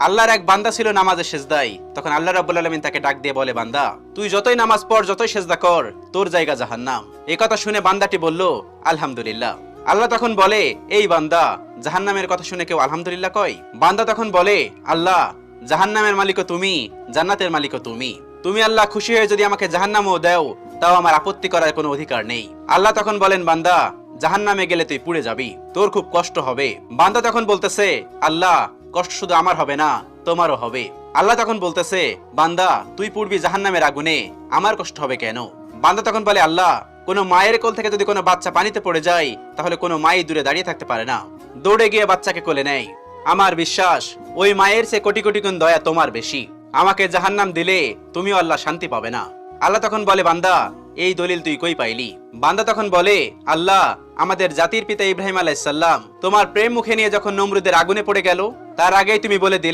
আল্লাহর এক বান্দা ছিল নামাজে সেজদায়। তখন আল্লাহ রাব্বুল আলামিন তাকে ডাক দিয়ে বলে, বান্দা তুই যতই নামাজ পড়, যতই সেজদা কর, তোর জায়গা জাহান্নাম। এই কথা শুনে বান্দাটি বলল, আলহামদুলিল্লাহ। আল্লাহ তখন বলে, এই বান্দা, জাহান্নামের কথা শুনে কেউ আলহামদুলিল্লাহ কয়? বান্দা তখন বলে, আল্লাহ, জাহান্নামের মালিকও তুমি, জান্নাতের মালিকও তুমি। তুমি আল্লাহ খুশি হয়ে যদি আমাকে জাহান্নামও দাও, তাও আমার আপত্তি করার কোনো অধিকার নেই। আল্লাহ তখন বলেন, বান্দা, জাহান্নামে গেলে তুই পুড়ে যাবি, তোর খুব কষ্ট হবে। বান্দা তখন বলতেছে, আল্লাহ, কষ্ট শুধু আমার হবে না, তোমারও হবে। আল্লাহ তখন বলতেছে, বান্দা, তুই পুড়বি জাহান্নামের আগুনে, আমার কষ্ট হবে কেন? বান্দা তখন বলে, আল্লাহ, কোনো মায়ের কোল থেকে যদি কোনো বাচ্চা পানিতে পড়ে যায়, তাহলে কোনো মাই দূরে দাঁড়িয়ে থাকতে পারে না, দৌড়ে গিয়ে বাচ্চাকে কোলে নেয়। আমার বিশ্বাস ওই মায়ের চেয়ে কোটি কোটি গুণ দয়া তোমার বেশি। আমাকে জাহান্নাম দিলে তুমিও আল্লাহ শান্তি পাবে না। আল্লাহ তখন বলে, বান্দা, এই দলিল তুই কই পাইলি? বান্দা তখন বলে, আল্লাহ, আমাদের জাতির পিতা ইব্রাহিম আলাইহিস সালাম তোমার প্রেম মুখে নিয়ে যখন নমরুদের আগুনে পড়ে গেল, তার আগেই তুমি বলে দিলে